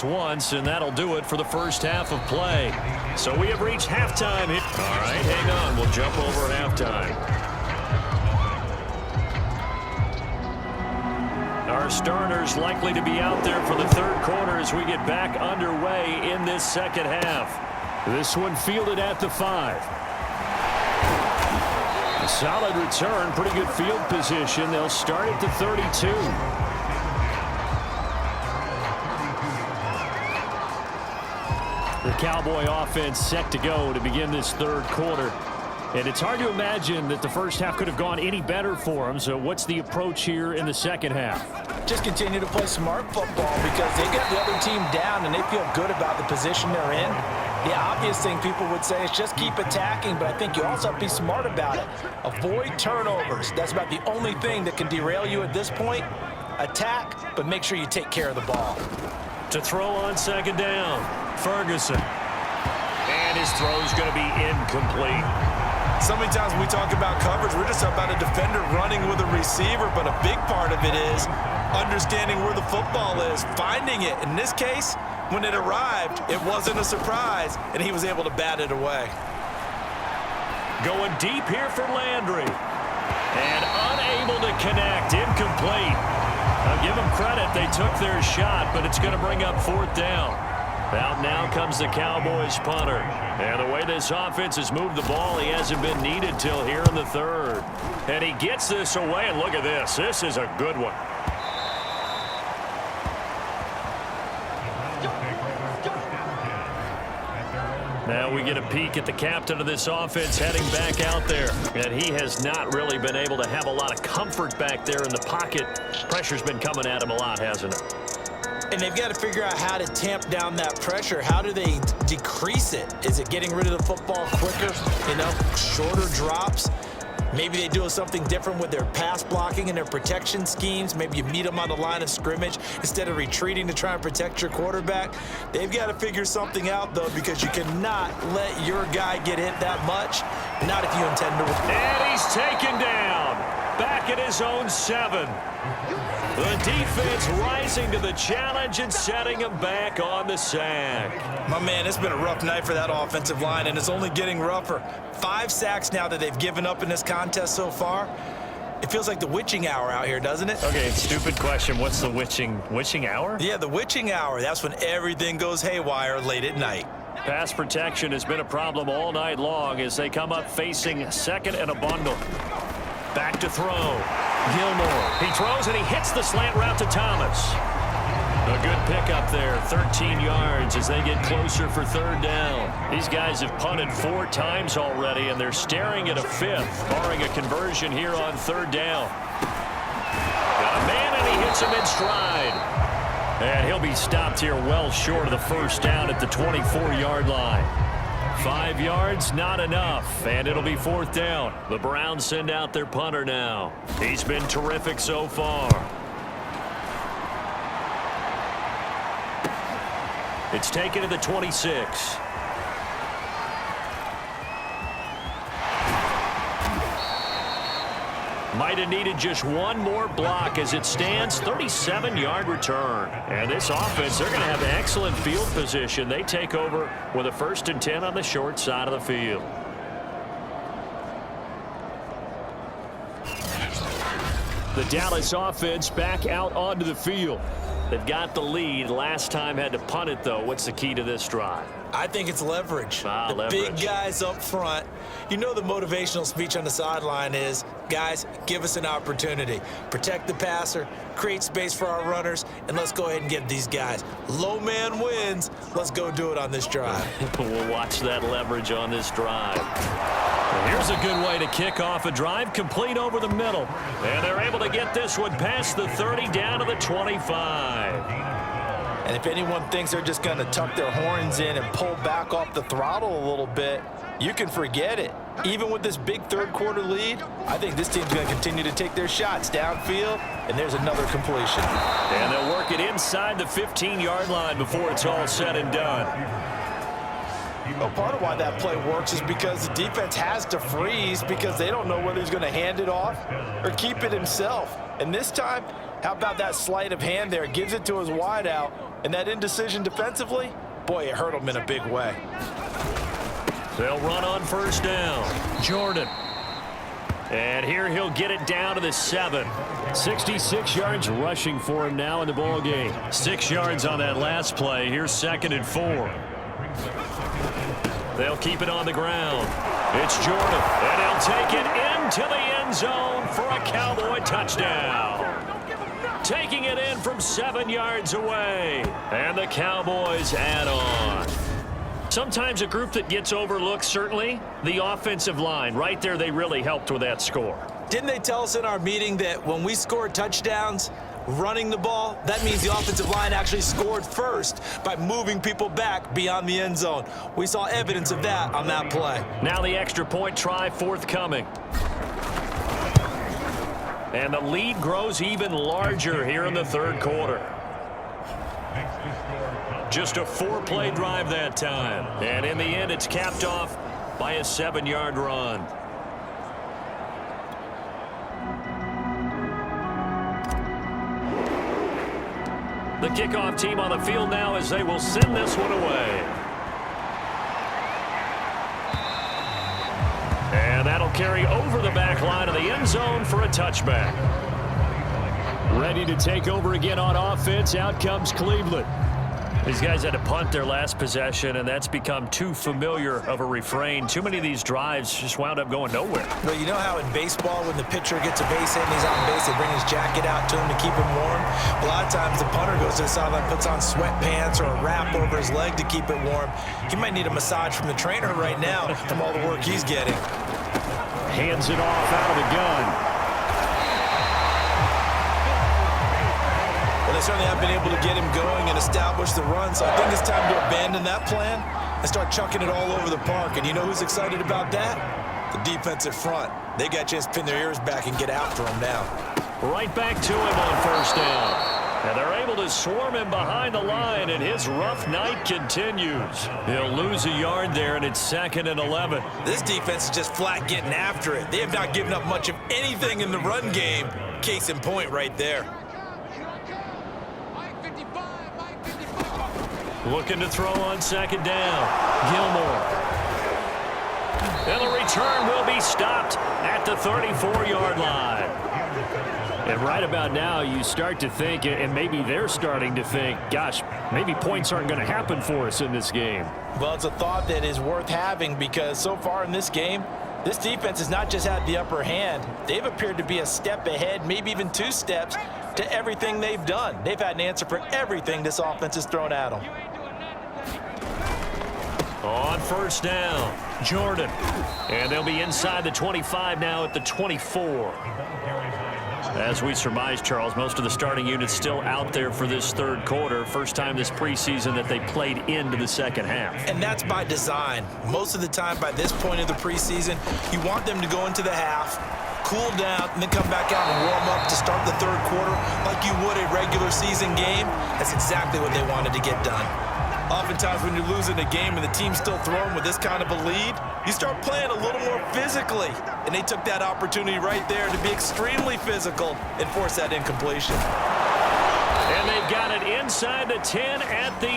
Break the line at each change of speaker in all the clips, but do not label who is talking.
just once, and that'll do it for the first half of play. So we have reached halftime here. All right, hang on. We'll jump over halftime. Our starters likely to be out there for the third quarter as we get back underway in this second half. This one fielded at the 5. A solid return, pretty good field position. They'll start at the 32. The Cowboy offense set to go to begin this third quarter. And it's hard to imagine that the first half could have gone any better for them. So what's the approach here in the second half?
Just continue to play smart football because they get the other team down and they feel good about the position they're in. The obvious thing people would say is just keep attacking, but I think you also have to be smart about it. Avoid turnovers. That's about the only thing that can derail you at this point. Attack, but make sure you take care of the ball.
To throw on second down, Ferguson. And his throw is going to be incomplete.
So many times when we talk about coverage, we're just about a defender running with a receiver, but a big part of it is understanding where the football is, finding it. In this case, when it arrived, it wasn't a surprise, and he was able to bat it away.
Going deep here for Landry. And unable to connect, incomplete. I'll give them credit, they took their shot, but it's going to bring up fourth down. Out now comes the Cowboys punter. And the way this offense has moved the ball, he hasn't been needed till here in the third. And he gets this away, and look at this. This is a good one. Now we get a peek at the captain of this offense heading back out there. And he has not really been able to have a lot of comfort back there in the pocket. Pressure's been coming at him a lot, hasn't it?
And they've got to figure out how to tamp down that pressure. How do they decrease it? Is it getting rid of the football quicker? You know, shorter drops? Maybe they do something different with their pass blocking and their protection schemes. Maybe you meet them on the line of scrimmage instead of retreating to try and protect your quarterback. They've got to figure something out, though, because you cannot let your guy get hit that much, not if you intend to win.
And he's taken down. Back at his own 7. The defense rising to the challenge and setting him back on the sack.
My man, it's been a rough night for that offensive line, and it's only getting rougher. 5 sacks now that they've given up in this contest so far. It feels like the witching hour out here, doesn't it?
Okay, stupid question. What's the witching hour?
Yeah, the witching hour. That's when everything goes haywire late at night.
Pass protection has been a problem all night long as they come up facing second and a bundle. Back to throw. Gilmore. He throws and he hits the slant route to Thomas. A good pickup there. 13 yards as they get closer for third down. These guys have punted 4 times already, and they're staring at a 5th, barring a conversion here on third down. Got a man, and he hits him in stride. And he'll be stopped here well short of the first down at the 24-yard line. 5 yards, not enough, and it'll be fourth down. The Browns send out their punter now. He's been terrific so far. It's taken to the 26. Might have needed just one more block as it stands. 37-yard return. And this offense, they're going to have excellent field position. They take over with a 1st and 10 on the short side of the field. The Dallas offense back out onto the field. They've got the lead. Last time had to punt it, though. What's the key to this drive?
I think it's leverage.
Leverage.
Big guys up front. You know the motivational speech on the sideline is, guys, give us an opportunity. Protect the passer, create space for our runners, and let's go ahead and get these guys. Low man wins. Let's go do it on this drive.
We'll watch that leverage on this drive. Here's a good way to kick off a drive, complete over the middle. And they're able to get this one past the 30 down to the 25.
And if anyone thinks they're just going to tuck their horns in and pull back off the throttle a little bit, you can forget it. Even with this big third quarter lead, I think this team's going to continue to take their shots downfield, and there's another completion.
And they'll work it inside the 15-yard line before it's all said and done.
Well, part of why that play works is because the defense has to freeze because they don't know whether he's going to hand it off or keep it himself. And this time, how about that sleight of hand there? Gives it to his wideout, And that indecision defensively, boy, it hurt them in a big way.
They'll run on first down. Jordan. And here he'll get it down to the 7. 66 yards rushing for him now in the ball game. 6 yards on that last play. Here's 2nd and 4. They'll keep it on the ground. It's Jordan. And he'll take it into the end zone for a Cowboy touchdown. Taking it in from 7 yards away. And the Cowboys add on. Sometimes a group that gets overlooked, certainly, the offensive line. Right there, they really helped with that score.
Didn't they tell us in our meeting that when we score touchdowns running the ball, that means the offensive line actually scored first by moving people back beyond the end zone? We saw evidence of that on that play.
Now the extra point try forthcoming. And the lead grows even larger here in the third quarter. Just a 4-play drive that time. And in the end, it's capped off by a 7-yard run. The kickoff team on the field now as they will send this one away. And that'll carry over the back line of the end zone for a touchback. Ready to take over again on offense. Out comes Cleveland. These guys had to punt their last possession, and that's become too familiar of a refrain. Too many of these drives just wound up going nowhere.
Well, you know how in baseball, when the pitcher gets a base hit and he's on base, they bring his jacket out to him to keep him warm? A lot of times the punter goes to the sideline, puts on sweatpants or a wrap over his leg to keep it warm. He might need a massage from the trainer right now from all the work he's getting.
Hands it off out of the gun.
Well, they certainly have been able to get him going and establish the run, so I think it's time to abandon that plan and start chucking it all over the park. And you know who's excited about that? The defensive front. They got a chance to pin their ears back and get after him now.
Right back to him on first down. And they're able to swarm him behind the line, and his rough night continues. He'll lose a yard there, and it's 2nd and 11.
This defense is just flat getting after it. They have not given up much of anything in the run game. Case in point right there.
Looking to throw on 2nd down. Gilmore. And the return will be stopped at the 34-yard line. And right about now, you start to think, and maybe they're starting to think, gosh, maybe points aren't going to happen for us in this game.
Well, it's a thought that is worth having because so far in this game, this defense has not just had the upper hand. They've appeared to be a step ahead, maybe even 2 steps to everything they've done. They've had an answer for everything this offense has thrown at them.
On first down, Jordan. And they'll be inside the 25 now at the 24. As we surmise, Charles, most of the starting units still out there for this third quarter. First time this preseason that they played into the second half.
And that's by design. Most of the time by this point of the preseason, you want them to go into the half, cool down, and then come back out and warm up to start the third quarter like you would a regular season game. That's exactly what they wanted to get done. Oftentimes when you're losing a game and the team's still throwing with this kind of a lead, you start playing a little more physically. And they took that opportunity right there to be extremely physical and force that incompletion.
And they've got it inside the 10 at the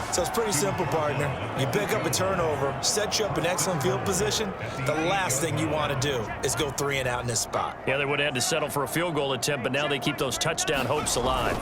8.
So it's pretty simple, partner. You pick up a turnover, set you up in excellent field position. The last thing you want to do is go 3 and out in this spot.
Yeah, they would have had to settle for a field goal attempt, but now they keep those touchdown hopes alive.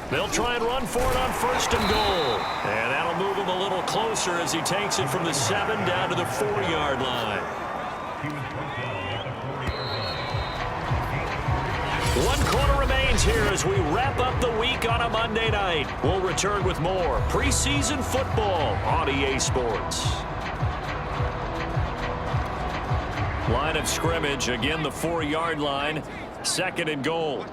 They'll try and run for it on 1st and goal. And that'll move him a little closer as he takes it from the 7 down to the 4-yard line. 1 quarter remains here as we wrap up the week on a Monday night. We'll return with more preseason football on EA Sports. Line of scrimmage, again the 4-yard line, 2nd and goal.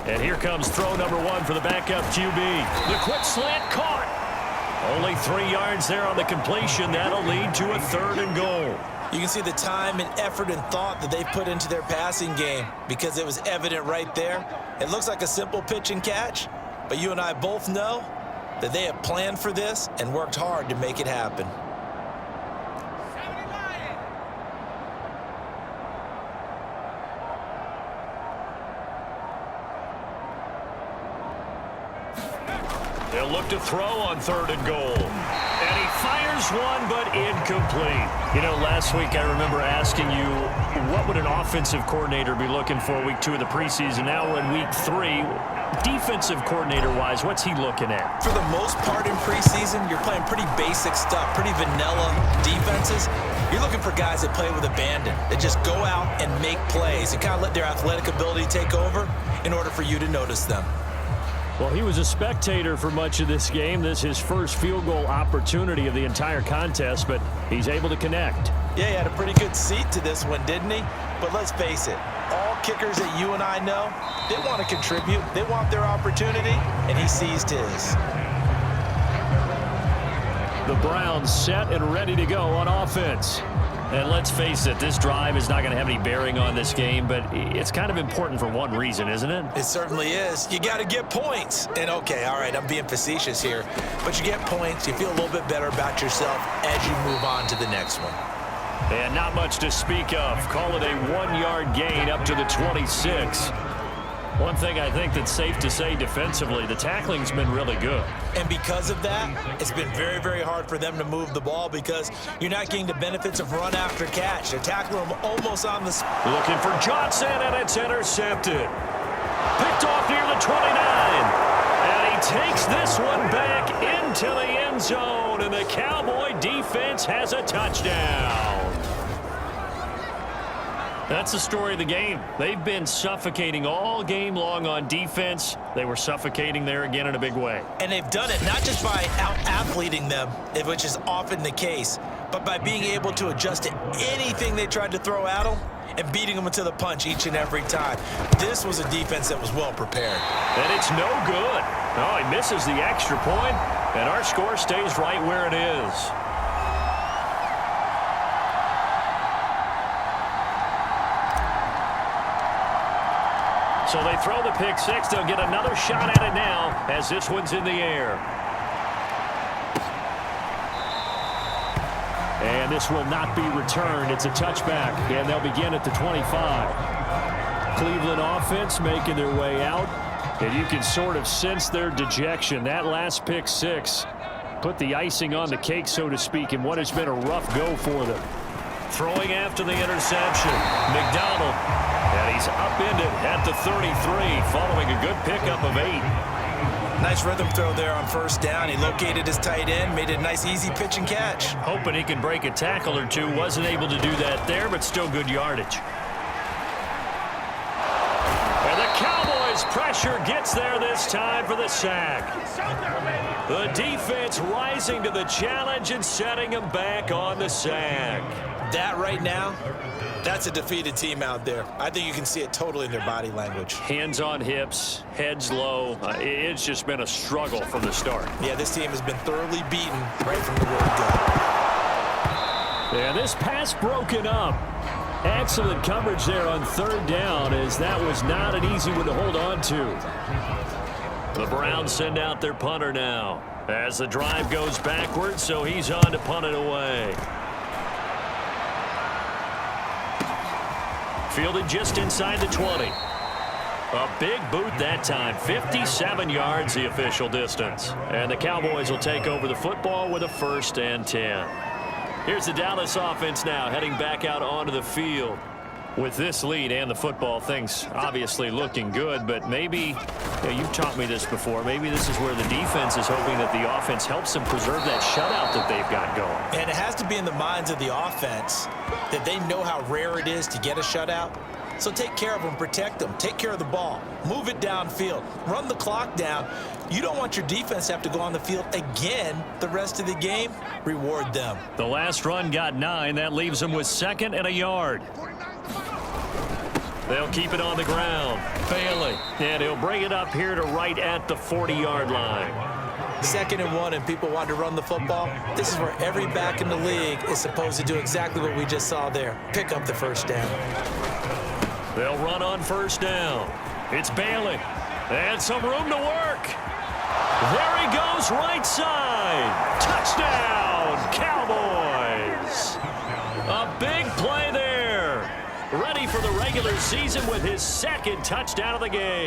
And here comes throw number 1 for the backup QB. The quick slant caught. Only 3 yards there on the completion. That'll lead to a 3rd and goal.
You can see the time and effort and thought that they put into their passing game because it was evident right there. It looks like a simple pitch and catch, but you and I both know that they have planned for this and worked hard to make it happen.
They'll look to throw on 3rd and goal. And he fires one, but incomplete. You know, last week I remember asking you, what would an offensive coordinator be looking for week 2 of the preseason? Now we're in week 3. Defensive coordinator-wise, what's he looking at?
For the most part in preseason, you're playing pretty basic stuff, pretty vanilla defenses. You're looking for guys that play with abandon, that just go out and make plays and kind of let their athletic ability take over in order for you to notice them.
Well, he was a spectator for much of this game. This is his first field goal opportunity of the entire contest, but he's able to connect.
Yeah, he had a pretty good seat to this one, didn't he? But let's face it, all kickers that you and I know, they want to contribute. They want their opportunity, and he seized his.
The Browns set and ready to go on offense. And let's face it, this drive is not going to have any bearing on this game, but it's kind of important for one reason, isn't it?
It certainly is. You got to get points. And, okay, all right, I'm being facetious here, but you get points. You feel a little bit better about yourself as you move on to the next one.
And not much to speak of. Call it a 1-yard gain up to the 26. One thing I think that's safe to say defensively, the tackling's been really good.
And because of that, it's been very, very hard for them to move the ball because you're not getting the benefits of run after catch. They're tackling them almost on the spot.
Looking for Johnson, and it's intercepted. Picked off near the 29. And he takes this one back into the end zone, and the Cowboy defense has a touchdown. That's the story of the game. They've been suffocating all game long on defense. They were suffocating there again in a big way.
And they've done it not just by out-athleting them, which is often the case, but by being able to adjust to anything they tried to throw at them and beating them into the punch each and every time. This was a defense that was well prepared.
And it's no good. Oh, he misses the extra point, and our score stays right where it is. So they throw the pick six. They'll get another shot at it now as this one's in the air. And this will not be returned. It's a touchback, and they'll begin at the 25. Cleveland offense making their way out, and you can sort of sense their dejection. That last pick six put the icing on the cake, so to speak, in what has been a rough go for them. Throwing after the interception, McDonald. And he's upended at the 33 following a good pickup of 8.
Nice rhythm throw there on first down. He located his tight end, made it a nice easy pitch and catch.
Hoping he can break a tackle or two. Wasn't able to do that there, but still good yardage. And the Cowboys pressure gets there this time for the sack. The defense rising to the challenge and setting him back on the sack.
That right now, that's a defeated team out there. I think you can see it totally in their body language.
Hands on hips, heads low. It's just been a struggle from the start.
Yeah, this team has been thoroughly beaten right from the word go.
And this pass broken up. Excellent coverage there on third down, as that was not an easy one to hold on to. The Browns send out their punter now as the drive goes backwards, so he's on to punt it away. Fielded just inside the 20. A big boot that time. 57 yards the official distance. And the Cowboys will take over the football with a 1st and 10. Here's the Dallas offense now heading back out onto the field. With this lead and the football, things obviously looking good, but maybe, you've taught me this before, maybe this is where the defense is hoping that the offense helps them preserve that shutout that they've got going.
And it has to be in the minds of the offense that they know how rare it is to get a shutout. So take care of them, protect them, take care of the ball, move it downfield, run the clock down. You don't want your defense to have to go on the field again the rest of the game. Reward them.
The last run got 9. That leaves them with 2nd and a yard. They'll keep it on the ground. Bailey. And he'll bring it up here to right at the 40-yard line.
2nd and 1 and people want to run the football. This is where every back in the league is supposed to do exactly what we just saw there. Pick up the first down.
They'll run on first down. It's Bailey. And some room to work. There he goes, right side. Touchdown, Cowboys. A big play there. Ready for the regular season with his 2nd touchdown of the game.